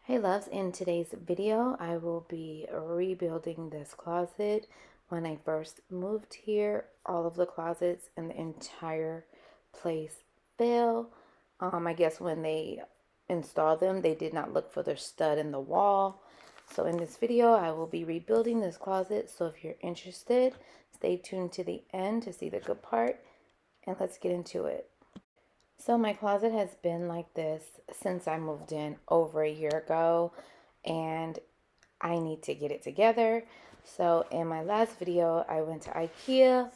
Hey loves, in today's video I will be rebuilding this closet. When I first moved here, all of the closets in the entire place fell. I guess when they installed them, they did not look for the stud in the wall. So in this video I will be rebuilding this closet, so if you're interested, stay tuned to the end to see the good part, and let's get into it. So my closet has been like this since I moved in over a year ago, and I need to get it together. So in my last video, I went to IKEA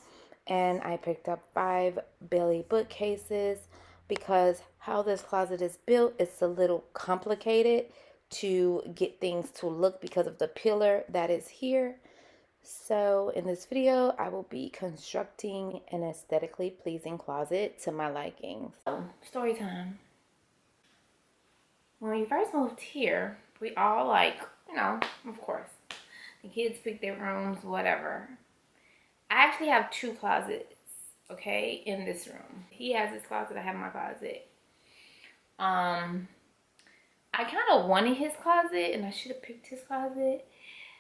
and I picked up 5 Bailey bookcases because how this closet is built, it's a little complicated to get things to look because of the pillar that is here. So in this video, I will be constructing an aesthetically pleasing closet to my liking. So, story time. When we first moved here, we all of course, the kids picked their rooms, whatever. I actually have 2 closets, okay, in this room. He has his closet, I have my closet. I kind of wanted his closet, and I should have picked his closet.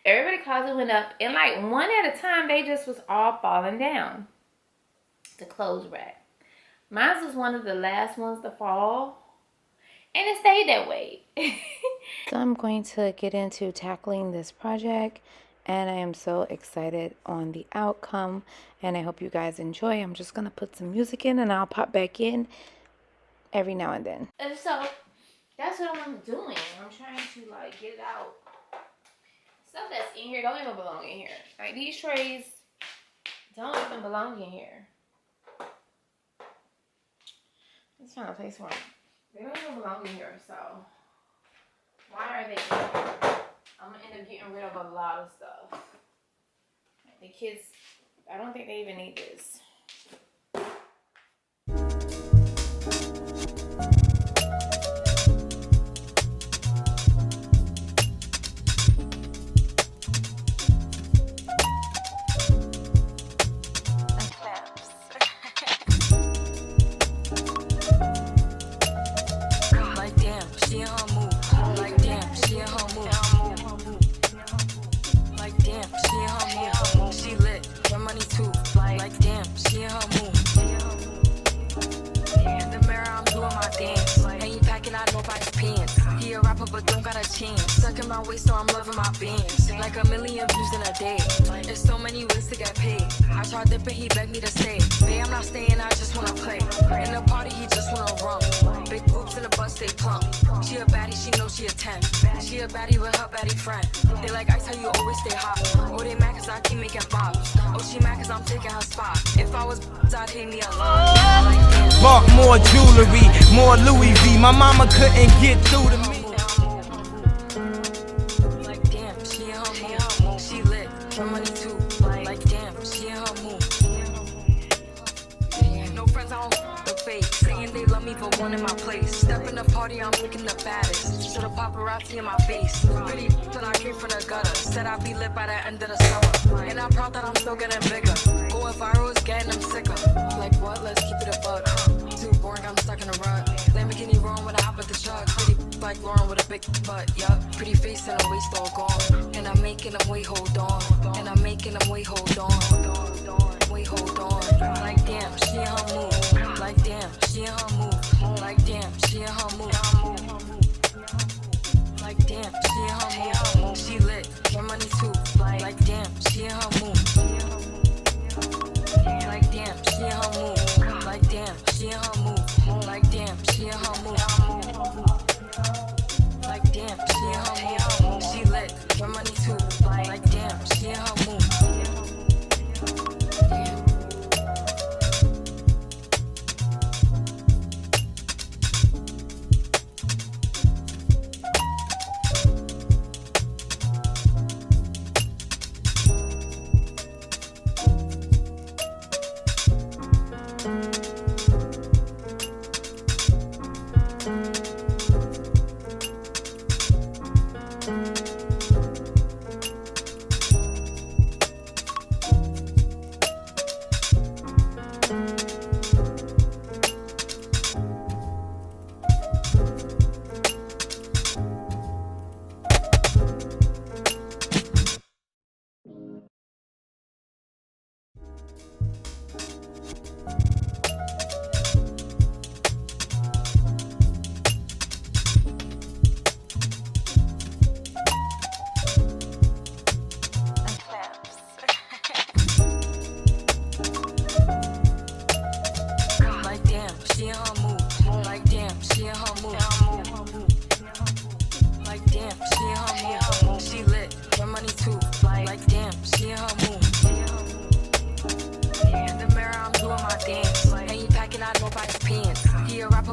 Everybody's closet went up, and like one at a time, they just was all falling down. The clothes rack. Mine was one of the last ones to fall, and it stayed that way. So I'm going to get into tackling this project, and I am so excited on the outcome, and I hope you guys enjoy. I'm just going to put some music in, and I'll pop back in every now and then. And so that's what I'm doing. I'm trying to get it out. Stuff that's in here don't even belong in here. Like these trays don't even belong in here. Let's find a place for them. They don't even belong in here, so why are they in here? I'm gonna end up getting rid of a lot of stuff. Like the kids, I don't think they even need this. But don't got a chance. Stuck in my waist, so I'm loving my bands. Like a million views in a day. There's so many ways to get paid. I tried dipping, he begged me to stay. Babe, I'm not staying, I just wanna play. In the party, he just wanna rum. Big boobs in the butt, stay plump. She a baddie, she knows she a 10. She a baddie with her baddie friend. They like ice, how you always stay hot. Oh, they mad cause I keep making bops. Oh, she mad cause I'm taking her spot. If I was I'd hate me a lot. Bought more jewelry, more Louis V. My mama couldn't get through to me. For one in my place. Step in the party, I'm looking the baddest. So the paparazzi in my face. Pretty till I came from the gutter. Said I'd be lit by the end of the summer. And I'm proud that I'm still getting bigger. Going viral is getting them sicker. Like what? Let's keep it a buck. Too boring, I'm stuck in a rut. Lamborghini rolling with a hop at the truck. Pretty like Lauren with a big butt, yup. Pretty face and a waist all gone. And I'm making them wait, hold on. And I'm making them wait, hold on. Wait, hold on. Like damn, she in her move. Like damn, she in her move. Like damn, she in her move. Like damn, she in her move. She lit, her money too. Like damn, she in her move. Like damn, she in her move. Like damn, she in her move. Like damn, she in her move. Like damn, she in her move. She lit, her money too. Like damn, she in her move.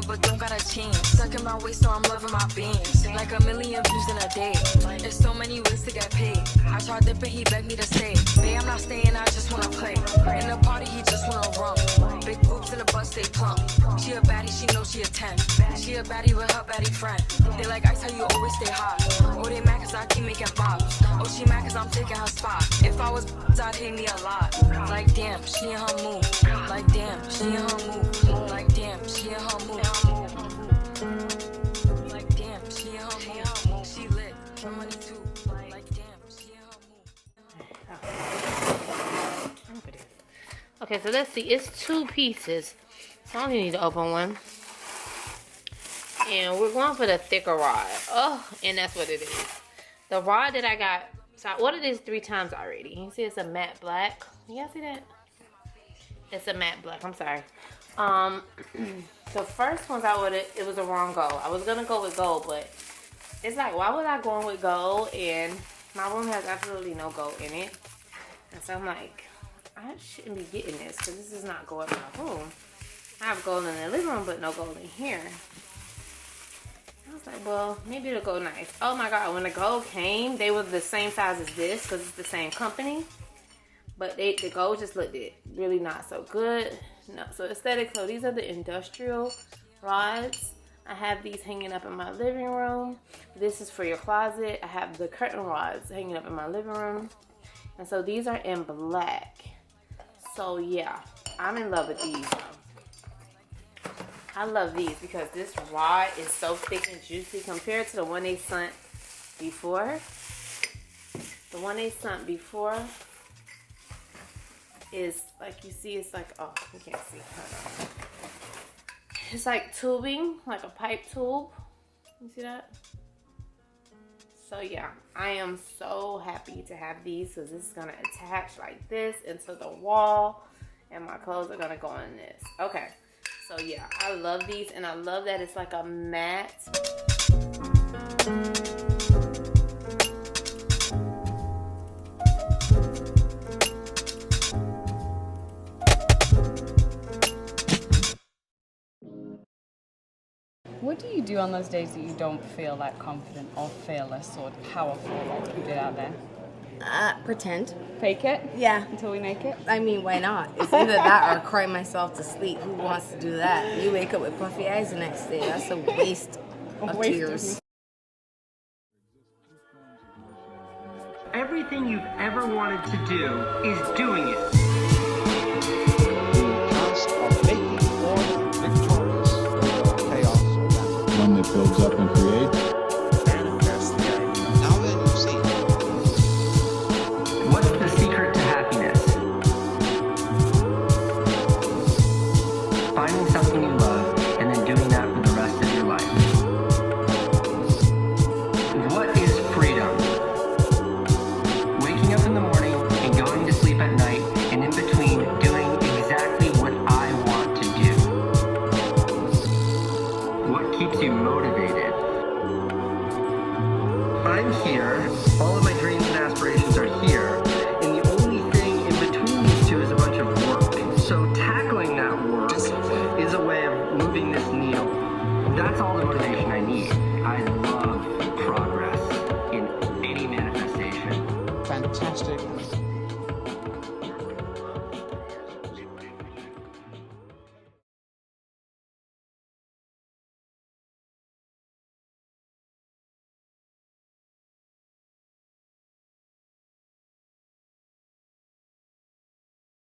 but don't gotta change. Stuck in my waist, so I'm loving my beams. Like a million views in a day. There's so many ways to get paid. I tried dipping, he begged me to stay. Babe, I'm not staying, I just wanna play. In the party, he just wanna rum. Big boobs in the bus, stay plump. She a baddie, she knows she a 10. She a baddie with her baddie friend. They like ice, how you always stay hot. Oh, they mad cause I keep making bops. Oh, she mad cause I'm taking her spot. If I was I'd hate me a lot. Like damn, she in her mood. Like damn, she in her mood. Like damn, she in her mood. Like damn, she in her mood. She lit, her money too. Like damn, she in her mood. Okay, so let's see. It's 2 pieces. So I only need to open one. And we're going for the thicker rod. Oh, and that's what it is. The rod that I got, so I ordered this 3 times already. You see it's a matte black. You guys see that? It's a matte black. I'm sorry. The first ones I ordered, it was a wrong gold. I was going to go with gold, but it's like, why would I go with gold? And my room has absolutely no gold in it. And so I'm like, I shouldn't be getting this because this does not go in my room. I have gold in the living room, but no gold in here. I was like, well, maybe it'll go nice. Oh my God, when the gold came, they were the same size as this because it's the same company. But the gold just looked really not so good. No, so aesthetic. So these are the industrial rods. I have these hanging up in my living room. This is for your closet. I have the curtain rods hanging up in my living room. And so these are in black. So yeah, I'm in love with these. I love these because this rod is so thick and juicy compared to the one they sent before. The one they sent before is like, you see, it's like, oh, you can't see. Hold on. It's like tubing, like a pipe tube. You see that? So yeah, I am so happy to have these because this is going to attach like this into the wall and my clothes are going to go in this. Okay. So yeah, I love these and I love that it's like a matte. What do you do on those days that you don't feel that confident or fearless or powerful like you did out there? Pretend. Fake it? Yeah. Until we make it? I mean, why not? It's either that or cry myself to sleep. Who wants to do that? You wake up with puffy eyes the next day. That's a waste of tears. Everything you've ever wanted to do is doing it. Task of making order victorious over chaos or battle. One that builds up and creates. Manifest the idea. Now then, you see. What's the secret to happiness? Finding something you love and then doing that for the rest of your life. What is freedom? Waking up in the morning and going to sleep at night, and in between doing exactly what I want to do. What keeps you motivated? I'm here all